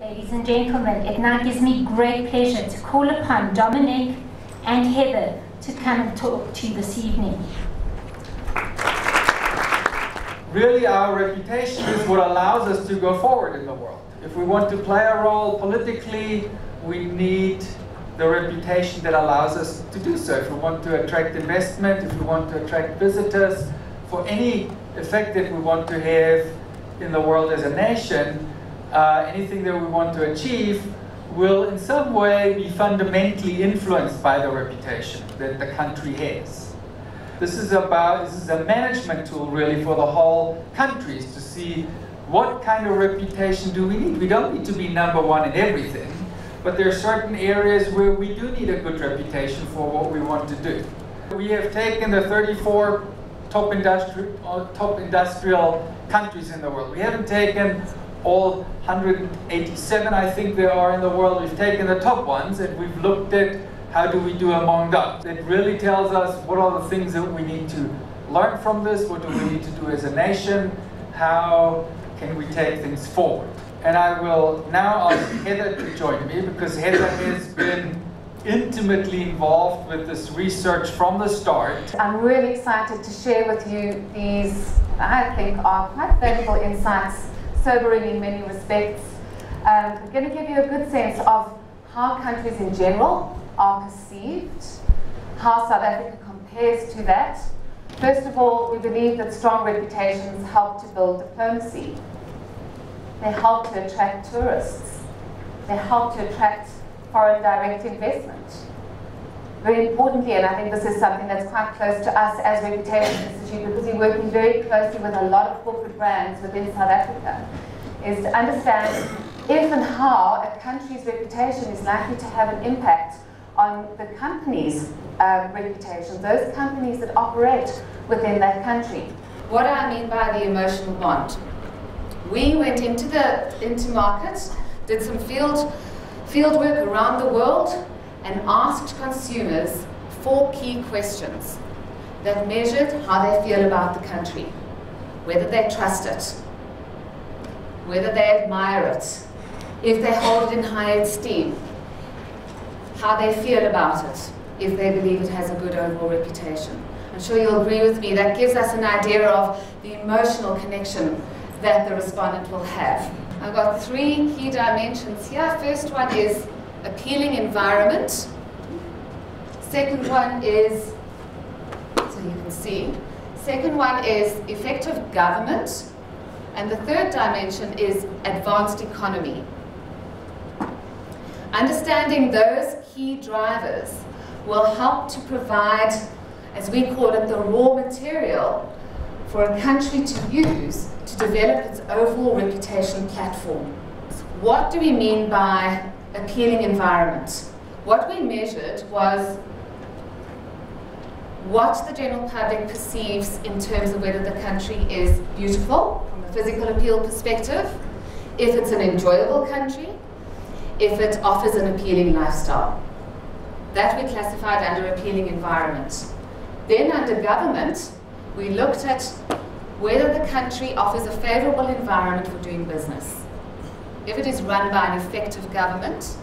Ladies and gentlemen, it now gives me great pleasure to call upon Dominik and Heather to come and talk to you this evening. Really, our reputation is what allows us to go forward in the world. If we want to play a role politically, we need the reputation that allows us to do so. If we want to attract investment, if we want to attract visitors, for any effect that we want to have in the world as a nation, anything that we want to achieve will in some way be fundamentally influenced by the reputation that the country has. This is a management tool really for the whole countries to see what kind of reputation do we need. We don't need to be number one in everything, but there are certain areas where we do need a good reputation for what we want to do. We have taken the 34 top industrial countries in the world. We haven't taken all 187, I think there are in the world. We've taken the top ones and we've looked at how do we do among those. It really tells us what are the things that we need to learn from this, what do we need to do as a nation, how can we take things forward. And I will now ask Heather to join me, because Heather has been intimately involved with this research from the start. I'm really excited to share with you these, I think, are quite valuable insights, sobering in many respects. I'm going to give you a good sense of how countries in general are perceived, how South Africa compares to that. First of all, we believe that strong reputations help to build diplomacy. They help to attract tourists. They help to attract foreign direct investment. Very importantly, and I think this is something that's quite close to us as Reputation Institute, because we're working very closely with a lot of corporate brands within South Africa, is to understand if and how a country's reputation is likely to have an impact on the company's reputation, those companies that operate within that country. What do I mean by the emotional bond? We went into markets, did some field work around the world, and asked consumers 4 key questions that measured how they feel about the country, whether they trust it, whether they admire it, if they hold it in high esteem, how they feel about it, if they believe it has a good overall reputation. I'm sure you'll agree with me, that gives us an idea of the emotional connection that the respondent will have. I've got 3 key dimensions here. First one is appealing environment. Second one is, so you can see, second one is effective government. And the third dimension is advanced economy. Understanding those key drivers will help to provide, as we call it, the raw material for a country to use to develop its overall reputation platform. What do we mean by appealing environment? What we measured was what the general public perceives in terms of whether the country is beautiful from a physical appeal perspective, if it's an enjoyable country, if it offers an appealing lifestyle. That we classified under appealing environment. Then under government, we looked at whether the country offers a favorable environment for doing business. If it is run by an effective government,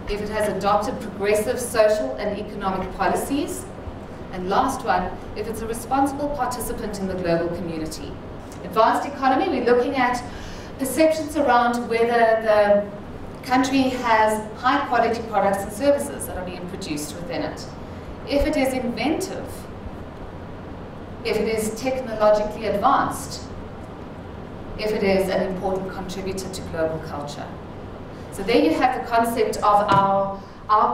if it has adopted progressive social and economic policies, and last one, if it's a responsible participant in the global community. Advanced economy, we're looking at perceptions around whether the country has high quality products and services that are being produced within it. If it is inventive, if it is technologically advanced, if it is an important contributor to global culture. So there you have the concept of our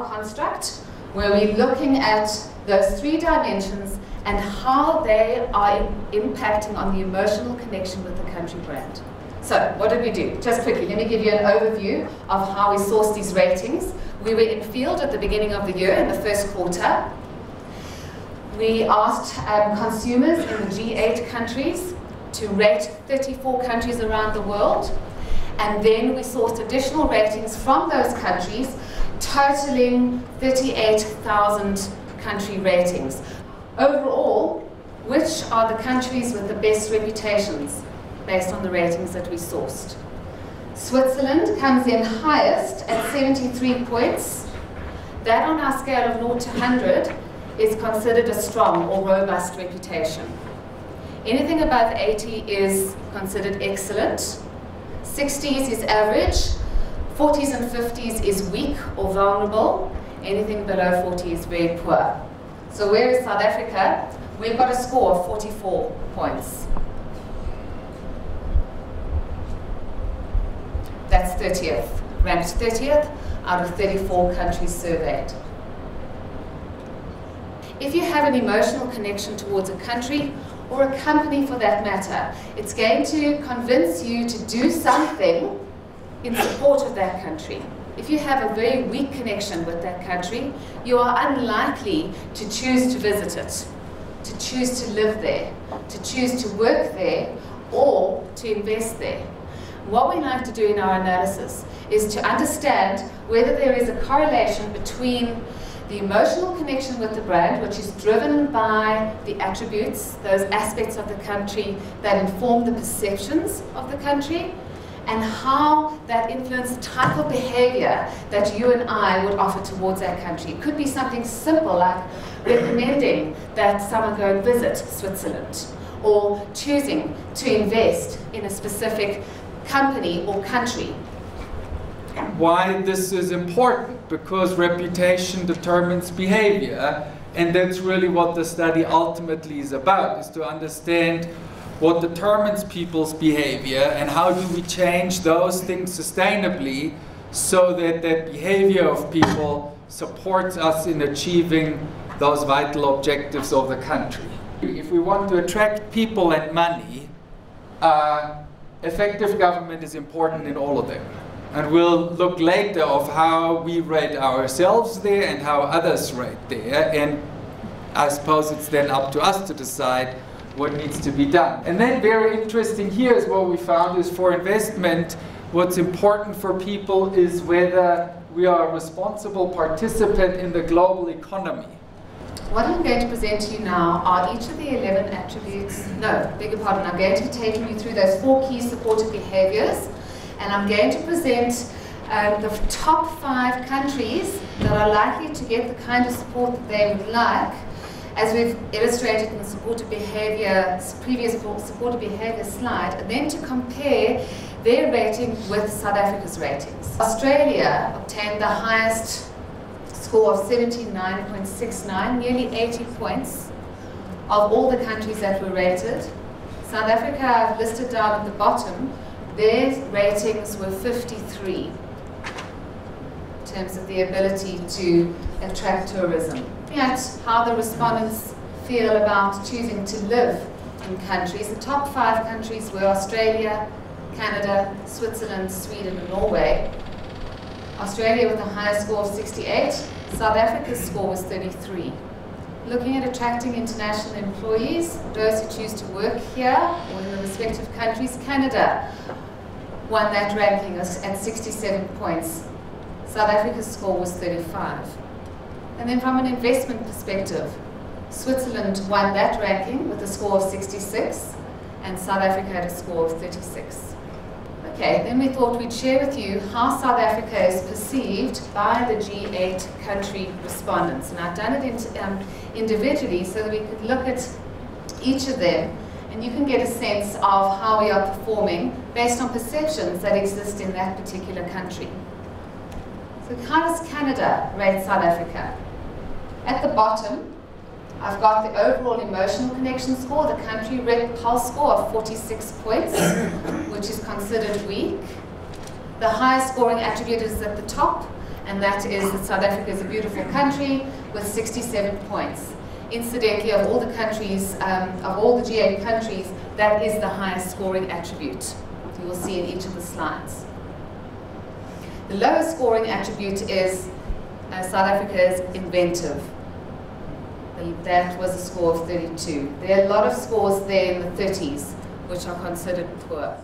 construct, where we're looking at those 3 dimensions and how they are impacting on the emotional connection with the country brand. So what did we do? Just quickly, let me give you an overview of how we sourced these ratings. We were in field at the beginning of the year, in the first quarter. We asked consumers in the G8 countries to rate 34 countries around the world, and then we sourced additional ratings from those countries, totaling 38,000 country ratings. Overall, which are the countries with the best reputations based on the ratings that we sourced? Switzerland comes in highest at 73 points. That on our scale of 0 to 100 is considered a strong or robust reputation. Anything above 80 is considered excellent. 60s is average. 40s and 50s is weak or vulnerable. Anything below 40 is very poor. So where is South Africa? We've got a score of 44 points. That's 30th, ranked 30th out of 34 countries surveyed. If you have an emotional connection towards a country, or a company for that matter, it's going to convince you to do something in support of that country. If you have a very weak connection with that country, you are unlikely to choose to visit it, to choose to live there, to choose to work there, or to invest there. What we like to do in our analysis is to understand whether there is a correlation between the emotional connection with the brand, which is driven by the attributes, those aspects of the country that inform the perceptions of the country, and how that influences the type of behavior that you and I would offer towards that country. It could be something simple like recommending that someone go and visit Switzerland, or choosing to invest in a specific company or country. Why this is important? Because reputation determines behavior, and that's really what the study ultimately is about, is to understand what determines people's behavior and how do we change those things sustainably so that that behavior of people supports us in achieving those vital objectives of the country. If we want to attract people and money, effective government is important in all of them. And we'll look later of how we rate ourselves there and how others rate there. And I suppose it's then up to us to decide what needs to be done. And then very interesting here is what we found is for investment, what's important for people is whether we are a responsible participant in the global economy. What I'm going to present to you now are each of the 11 attributes, beg your pardon, I'm going to be taking you through those 4 key supportive behaviors, and I'm going to present the top 5 countries that are likely to get the kind of support that they would like, as we've illustrated in the supportive behavior, previous supportive behavior slide, and then to compare their rating with South Africa's ratings. Australia obtained the highest score of 79.69, nearly 80 points of all the countries that were rated. South Africa, I've listed down at the bottom, their ratings were 53 in terms of the ability to attract tourism. At how the respondents feel about choosing to live in countries. The top 5 countries were Australia, Canada, Switzerland, Sweden, and Norway. Australia with a highest score of 68, South Africa's score was 33. Looking at attracting international employees, those who choose to work here or in the respective countries, Canada won that ranking at 67 points. South Africa's score was 35. And then from an investment perspective, Switzerland won that ranking with a score of 66, and South Africa had a score of 36. Okay, then we thought we'd share with you how South Africa is perceived by the G8 country respondents. And I've done it individually so that we could look at each of them, and you can get a sense of how we are performing based on perceptions that exist in that particular country. So how does Canada rate South Africa? At the bottom, I've got the overall emotional connection score, the CountryRep pulse score of 46 points, which is considered weak. The highest scoring attribute is at the top, and that is that South Africa is a beautiful country with 67 points. Incidentally, of all the countries, of all the G8 countries, that is the highest scoring attribute. You will see in each of the slides. The lowest scoring attribute is South Africa is inventive. That was a score of 32. There are a lot of scores there in the 30s, which are considered poor.